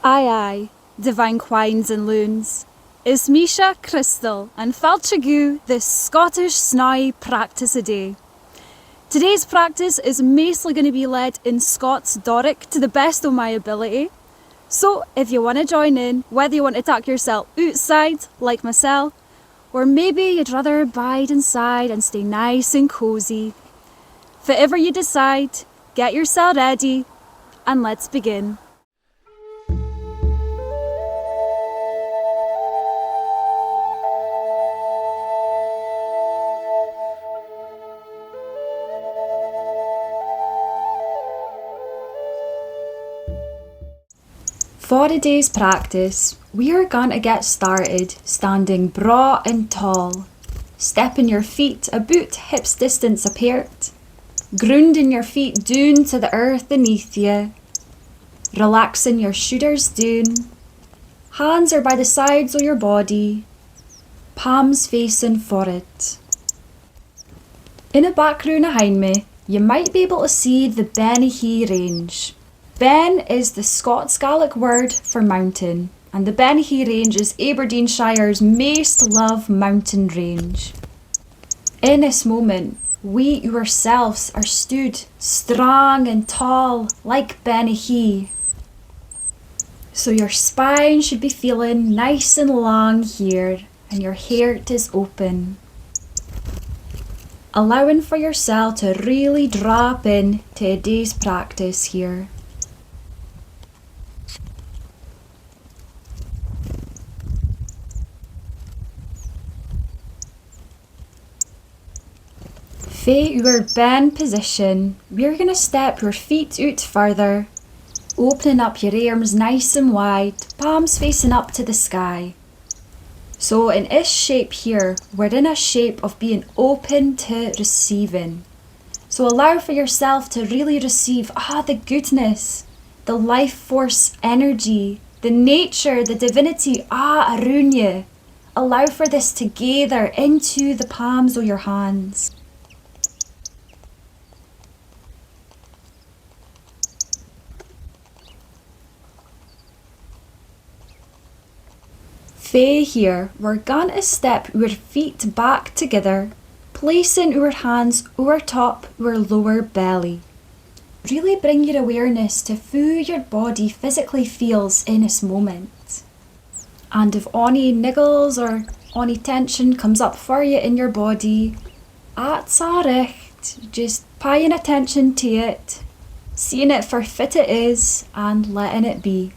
Aye, divine quines and loons. Is Misha Crystal and Falchagu this Scottish Snawy practice a day. Today's practice is mostly going to be led in Scots Doric to the best of my ability. So if you want to join in, whether you want to tuck yourself outside like myself, or maybe you'd rather bide inside and stay nice and cosy, whatever you decide, get yourself ready and let's begin. For today's practice, we are going to get started standing broad and tall, stepping your feet about hips distance apart, grounding your feet down to the earth beneath you, relaxing your shoulders down, hands are by the sides of your body, palms facing forward. In the background behind me, you might be able to see the onyhing range. Ben is the Scots Gaelic word for mountain, and the onyhing range is Aberdeenshire's most loved mountain range. In this moment, we ourselves are stood strong and tall like onyhing. So your spine should be feeling nice and long here, and your heart is open. Allowing for yourself to really drop in to today's practice here. For your bend position, we're going to step your feet out further, opening up your arms nice and wide, palms facing up to the sky. So in this shape here, we're in a shape of being open to receiving. So allow for yourself to really receive the goodness, the life force energy, the nature, the divinity around you. Allow for this to gather into the palms of your hands. Here, we're going to step our feet back together, placing our hands over top our lower belly. Really bring your awareness to how your body physically feels in this moment. And if any niggles or any tension comes up for you in your body, that's all recht. Just paying attention to it, seeing it for what it is and letting it be.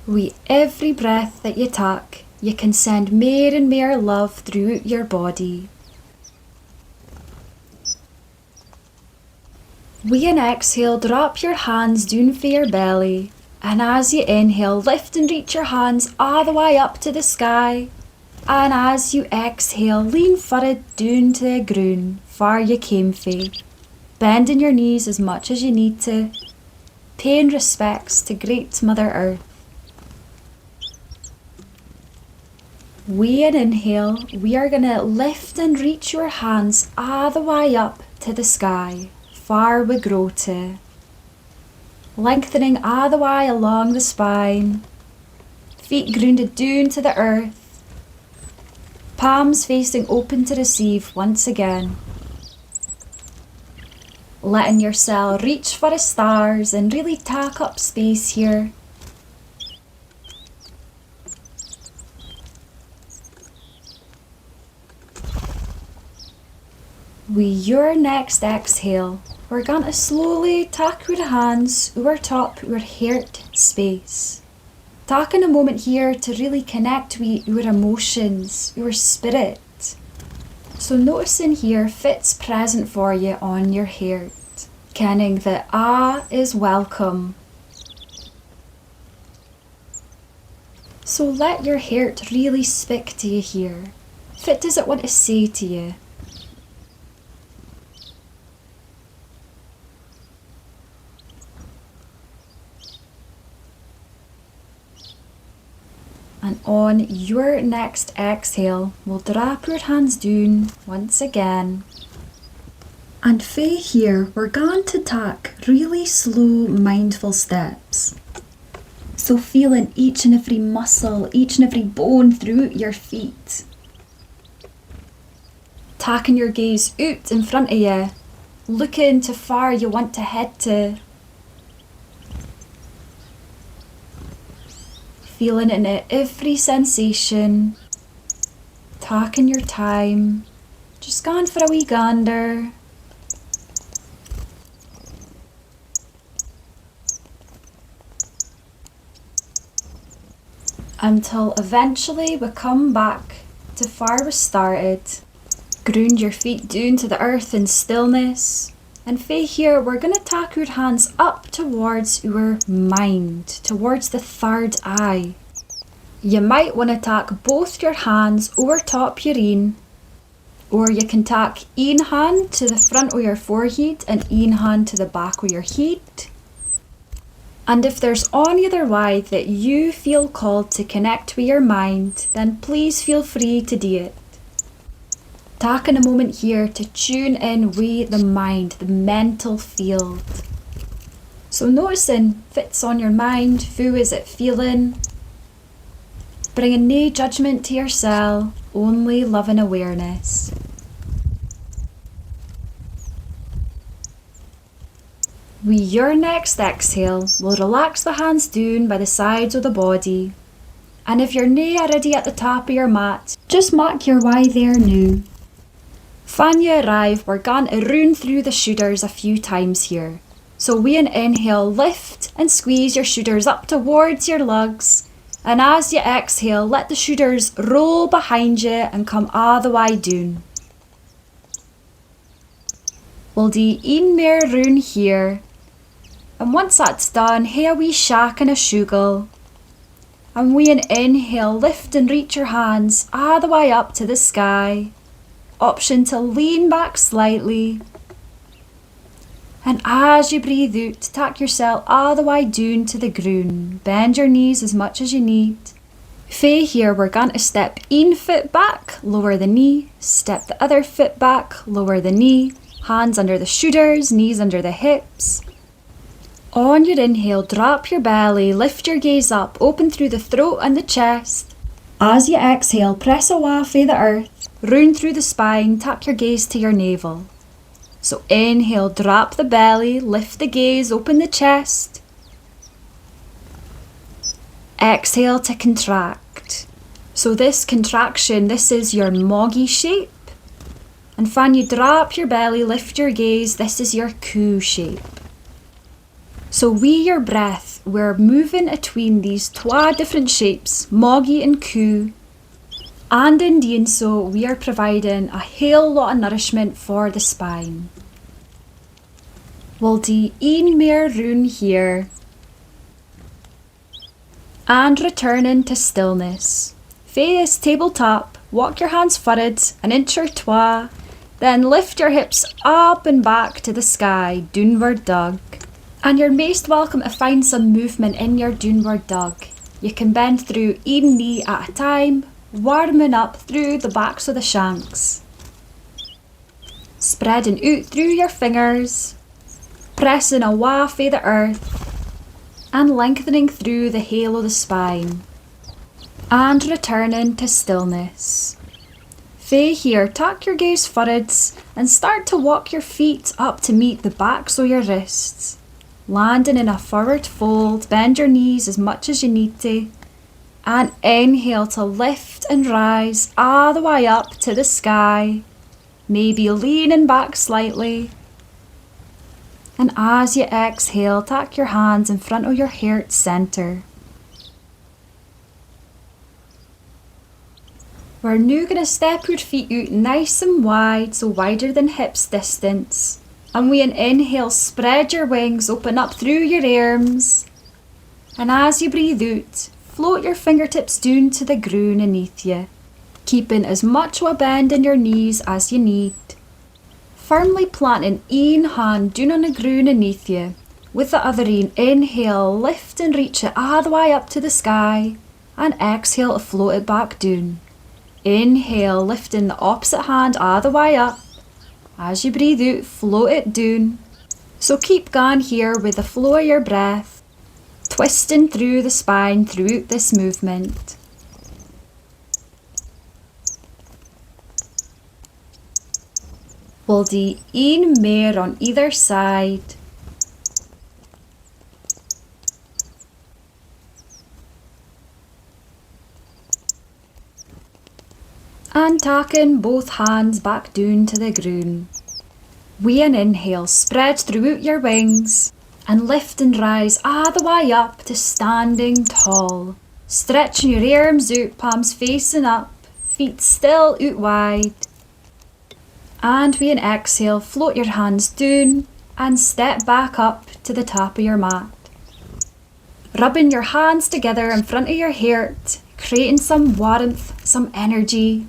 With every breath that you take, you can send more and more love throughout your body. With an exhale, drop your hands down for your belly, and as you inhale, lift and reach your hands all the way up to the sky, and as you exhale, lean forward down to the ground, where you came from, bending your knees as much as you need to, paying respects to Great Mother Earth. With an inhale, we are going to lift and reach your hands all the way up to the sky, far we grow to. Lengthening all the way along the spine, feet grounded down to the earth, palms facing open to receive once again. Letting yourself reach for the stars and really take up space here. With your next exhale, we're going to slowly take our hands over top our heart space. Taking a moment here to really connect with our emotions, our spirit. So noticing here fits present for you on your heart. Kenning that is welcome. So let your heart really speak to you here. What does it want to say to you? And on your next exhale, we'll drop your hands down once again. And fae here, we're going to take really slow, mindful steps. So feeling each and every muscle, each and every bone through your feet. Taking your gaze out in front of you, looking to far you want to head to. Feeling into every sensation, taking your time, just going for a wee gander. Until eventually we come back to where we started. Ground your feet down to the earth in stillness. And fae here, we're going to take our hands up towards our mind, towards the third eye. You might want to take both your hands over top your een, or you can take een hand to the front of your forehead and een hand to the back of your head. And if there's any other way that you feel called to connect with your mind, then please feel free to do it. Taking a moment here to tune in with the mind, the mental field. So noticing if it's on your mind, who is it feeling? Bringing no judgment to yourself, only loving awareness. With your next exhale, we'll relax the hands down by the sides of the body. And if you're not already at the top of your mat, just mark your way there now. When you arrive, we're going to run through the shoulders a few times here. So with an inhale, lift and squeeze your shoulders up towards your legs. And as you exhale, let the shoulders roll behind you and come all the way down. We'll do one more run here. And once that's done, have a wee shack and a shuggle. And with an inhale, lift and reach your hands all the way up to the sky. Option to lean back slightly. And as you breathe out, take yourself all the way down to the ground. Bend your knees as much as you need. Fae here, we're going to step one foot back, lower the knee. Step the other foot back, lower the knee. Hands under the shoulders, knees under the hips. On your inhale, drop your belly, lift your gaze up, open through the throat and the chest. As you exhale, press away from the earth. Round through the spine, tap your gaze to your navel. So inhale, drop the belly, lift the gaze, open the chest. Exhale to contract. So this contraction, this is your moggy shape. And when you drop your belly, lift your gaze, this is your coo shape. So with your breath, we're moving between these two different shapes, moggy and coo. And in doing so, we are providing a whole lot of nourishment for the spine. We'll do one more run here. And returning to stillness. Face tabletop, walk your hands forward, an inch or two. Then lift your hips up and back to the sky, downward dog. And you're most welcome to find some movement in your downward dog. You can bend through one knee at a time, warming up through the backs of the shanks. Spreading out through your fingers, pressing away from the earth, and lengthening through the halo of the spine. And returning to stillness. Fae here, tuck your gaze forwards and start to walk your feet up to meet the backs of your wrists. Landing in a forward fold, bend your knees as much as you need to. And inhale to lift and rise all the way up to the sky. Maybe leaning back slightly. And as you exhale, tuck your hands in front of your heart center. We're now going to step your feet out nice and wide, so wider than hips distance. And with an inhale, spread your wings, open up through your arms. And as you breathe out, float your fingertips down to the ground beneath you, keeping as much of a bend in your knees as you need. Firmly planting one hand down on the ground beneath you, with the other one inhale, lift and reach it all the way up to the sky, and exhale to float it back down. Inhale, lifting the opposite hand all the way up, As you breathe out, float it down. So keep going here with the flow of your breath, twisting through the spine throughout this movement. We'll do one more on either side. And taking both hands back down to the ground. With an inhale, spread throughout your wings and lift and rise all the way up to standing tall. Stretching your arms out, palms facing up, feet still out wide. And with an exhale, float your hands down and step back up to the top of your mat. Rubbing your hands together in front of your heart, creating some warmth, some energy.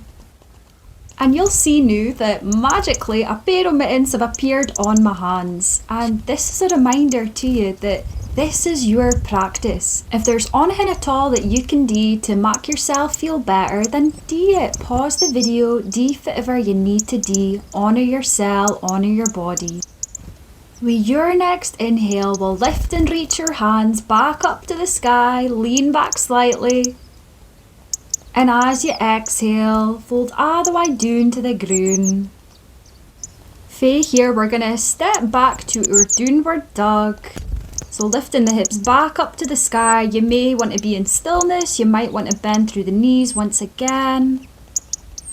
And you'll see now that magically a pair of mittens have appeared on my hands. And this is a reminder to you that this is your practice. If there's anything at all that you can do to make yourself feel better, then do it. Pause the video, do whatever you need to do. Honour yourself, honour your body. With your next inhale, we'll lift and reach your hands back up to the sky, lean back slightly. And as you exhale, fold all the way down to the ground. From here, we're going to step back to our downward dog. So lifting the hips back up to the sky. You may want to be in stillness. You might want to bend through the knees once again.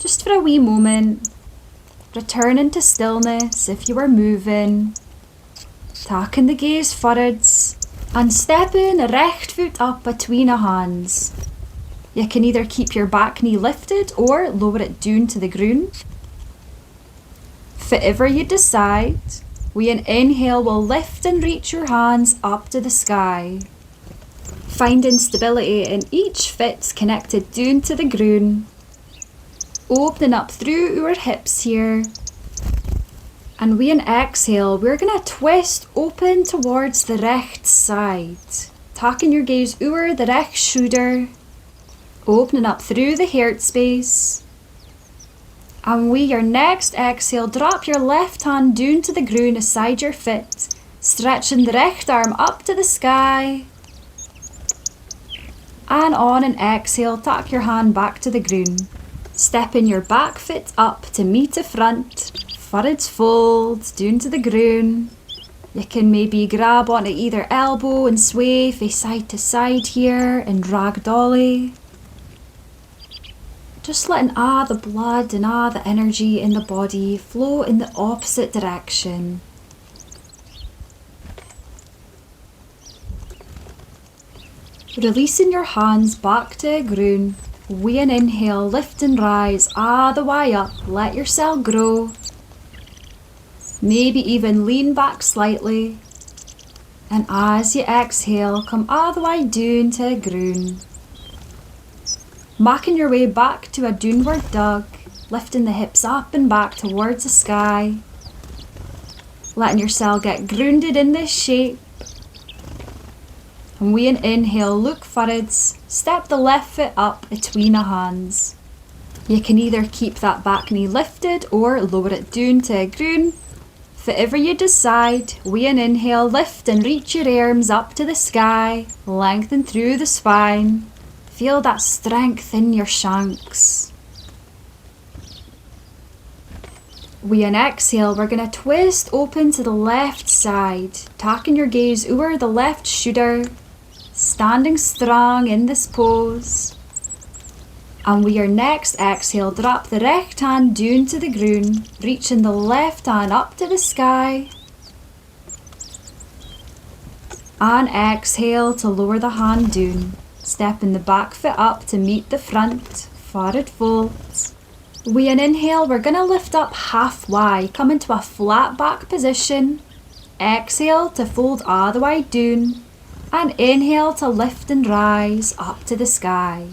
Just for a wee moment. Returning to stillness if you are moving. Taking the gaze forwards. And stepping a recht foot up between the hands. You can either keep your back knee lifted or lower it down to the ground. Whatever you decide, with an inhale, we'll lift and reach your hands up to the sky. Finding stability in each foot connected down to the ground. Opening up through our hips here. And with an exhale, we're going to twist open towards the recht side. Taking your gaze over the recht shoulder. Opening up through the heart space. And with your next exhale, drop your left hand down to the ground beside your foot, stretching the recht arm up to the sky. And on an exhale, tuck your hand back to the ground. Stepping your back foot up to meet the front, forwards fold, down to the ground. You can maybe grab onto either elbow and sway from side to side here in ragdolly. Just letting all the blood and all the energy in the body flow in the opposite direction. Releasing your hands back to the ground. With an inhale, lift and rise all the way up. Let yourself grow. Maybe even lean back slightly. And as you exhale, come all the way down to the ground. Making your way back to a downward dog, lifting the hips up and back towards the sky. Letting yourself get grounded in this shape. And with an inhale, look forwards, step the left foot up between the hands. You can either keep that back knee lifted or lower it down to the ground. Whatever you decide, with an inhale, lift and reach your arms up to the sky, lengthen through the spine. Feel that strength in your shanks. With an exhale, we're going to twist open to the left side, taking your gaze over the left shoulder, standing strong in this pose. And with your next exhale, drop the recht hand down to the ground, reaching the left hand up to the sky. And exhale to lower the hand down. Stepping the back foot up to meet the front, forward folds. With an inhale, we're going to lift up halfway, come into a flat back position. Exhale to fold all the way down. And inhale to lift and rise up to the sky.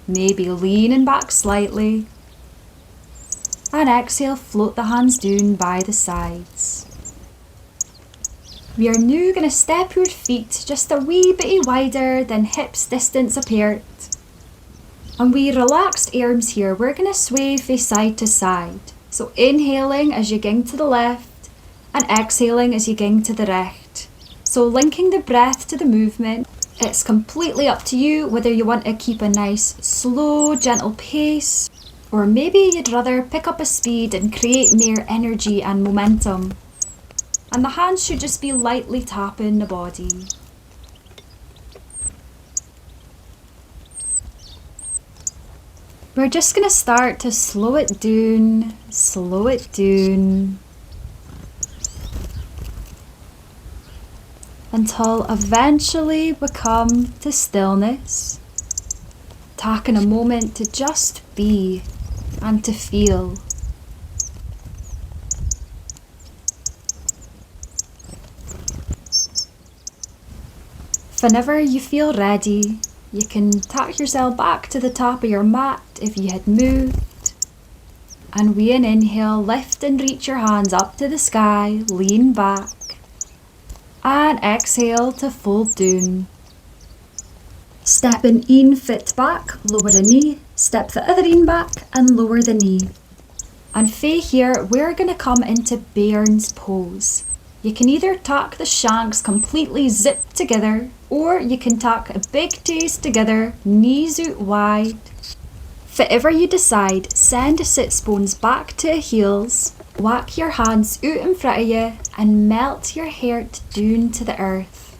Maybe leaning back slightly. And exhale, float the hands down by the sides. We are now going to step your feet just a wee bit wider than hips distance apart. And with relaxed arms here, we're going to sway from side to side. So inhaling as you ging to the left and exhaling as you ging to the recht. So linking the breath to the movement. It's completely up to you whether you want to keep a nice, slow, gentle pace, or maybe you'd rather pick up a speed and create more energy and momentum. And the hands should just be lightly tapping the body. We're just going to start to slow it down, until eventually we come to stillness, taking a moment to just be and to feel. Whenever you feel ready, you can tuck yourself back to the top of your mat if you had moved. And with an inhale, lift and reach your hands up to the sky, lean back. And exhale to fold down. Stepping in foot back, lower the knee. Step the other in back and lower the knee. And fae here, we're going to come into bairn's pose. You can either tuck the shanks completely zipped together, or you can tuck a big toes together, knees out wide. Whatever you decide, send the sits bones back to heels, whack your hands out in front of you and melt your heart down to the earth.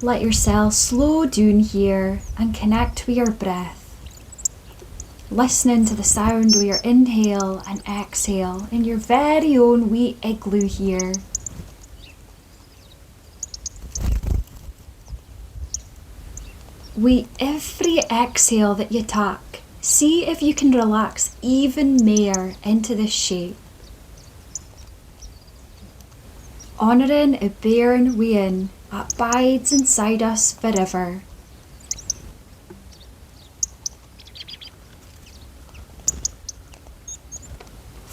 Let yourself slow down here and connect with your breath. Listening to the sound of your inhale and exhale in your very own wee igloo here. With every exhale that you take, see if you can relax even more into this shape. Honouring a bairn within that bides inside us forever.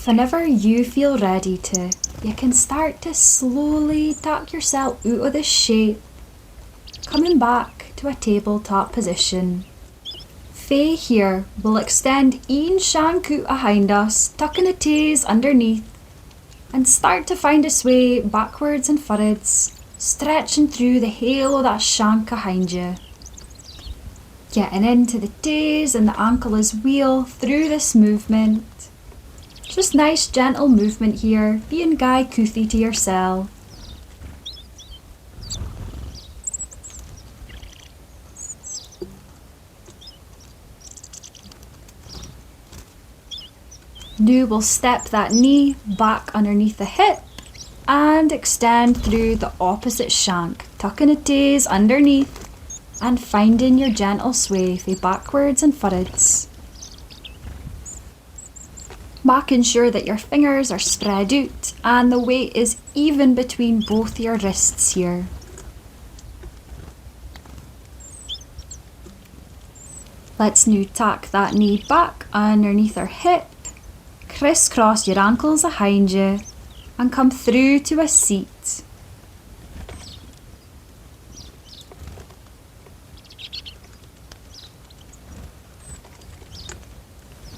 Whenever you feel ready to, you can start to slowly tuck yourself out of this shape, coming back to a tabletop position. Fae here will extend een shank out behind us, tucking the toes underneath, and start to find its way backwards and forwards, stretching through the heel of that shank behind you. Getting into the toes and the ankle as well through this movement. Just nice gentle movement here, being guy coothy to yourself. Now we'll step that knee back underneath the hip and extend through the opposite shank, tucking the toes underneath and finding your gentle sway backwards and forwards. Making sure that your fingers are spread out and the weight is even between both your wrists here. Let's now tuck that knee back underneath our hip, crisscross your ankles behind you and come through to a seat.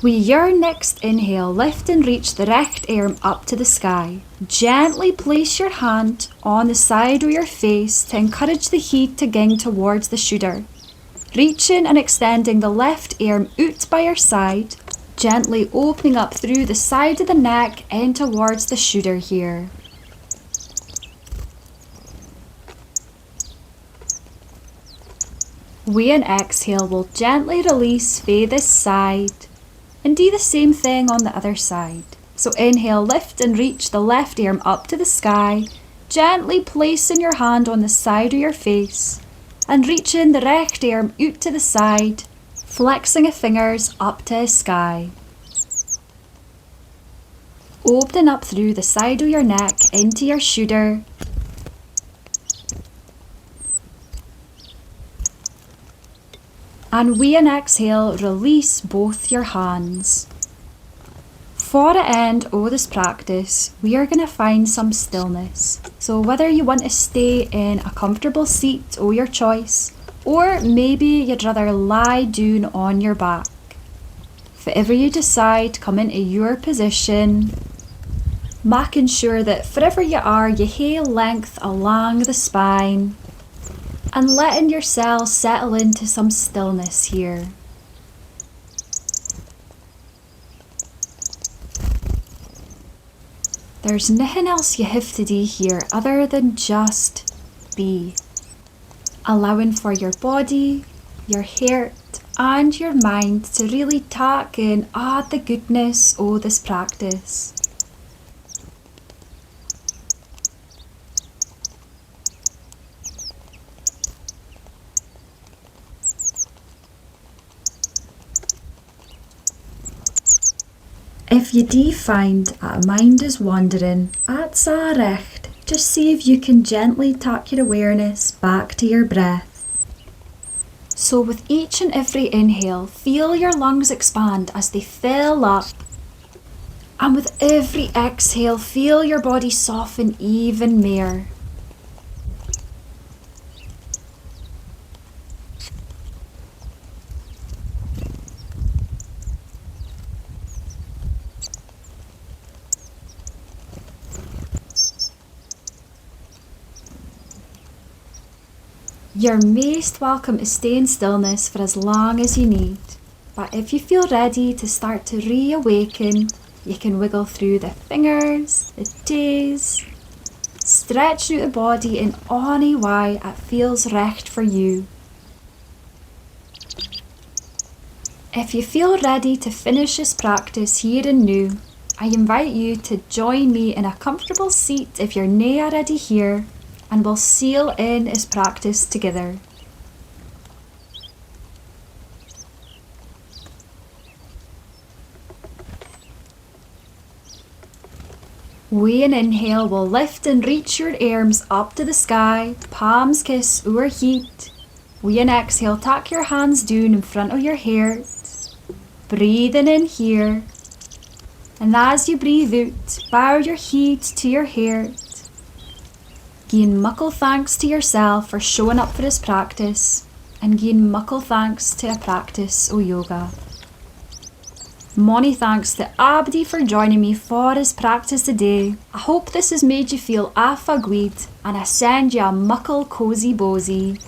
With your next inhale, lift and reach the recht arm up to the sky. Gently place your hand on the side of your face to encourage the heat to ging towards the shoulder. Reaching and extending the left arm out by your side, gently opening up through the side of the neck and towards the shoulder here. With an exhale, we'll gently release fae this side. And do the same thing on the other side. So inhale, lift and reach the left arm up to the sky, gently placing your hand on the side of your face and reaching the recht arm out to the side, flexing your fingers up to the sky. Opening up through the side of your neck into your shoulder. And with an exhale, release both your hands. For the end of this practice, we are going to find some stillness. So whether you want to stay in a comfortable seat of your choice, or maybe you'd rather lie down on your back. If ever you decide, come into your position, making sure that wherever you are, you hae length along the spine, and letting yourself settle into some stillness here. There's nothing else you have to do here other than just be. Allowing for your body, your heart and your mind to really take in the goodness of this practice. If you do find that a mind is wandering, that's a recht. Just see if you can gently take your awareness back to your breath. So with each and every inhale, feel your lungs expand as they fill up. And with every exhale, feel your body soften even more. You're most welcome to stay in stillness for as long as you need, but if you feel ready to start to reawaken, you can wiggle through the fingers, the toes, stretching out the body in any way it feels recht for you. If you feel ready to finish this practice here and now, I invite you to join me in a comfortable seat if you're nae already here, and we'll seal in this practice together. With an inhale, we'll lift and reach your arms up to the sky, palms kiss our heat. With an exhale, tuck your hands down in front of your heart. Breathing in here, and as you breathe out, bow your head to your heart. Gien muckle thanks to yourself for showing up for this practice, and gien muckle thanks to a practice of yoga. Many thanks to everybody for joining me for this practice today. I hope this has made you feel affa good, and I send you a muckle cozy bozy.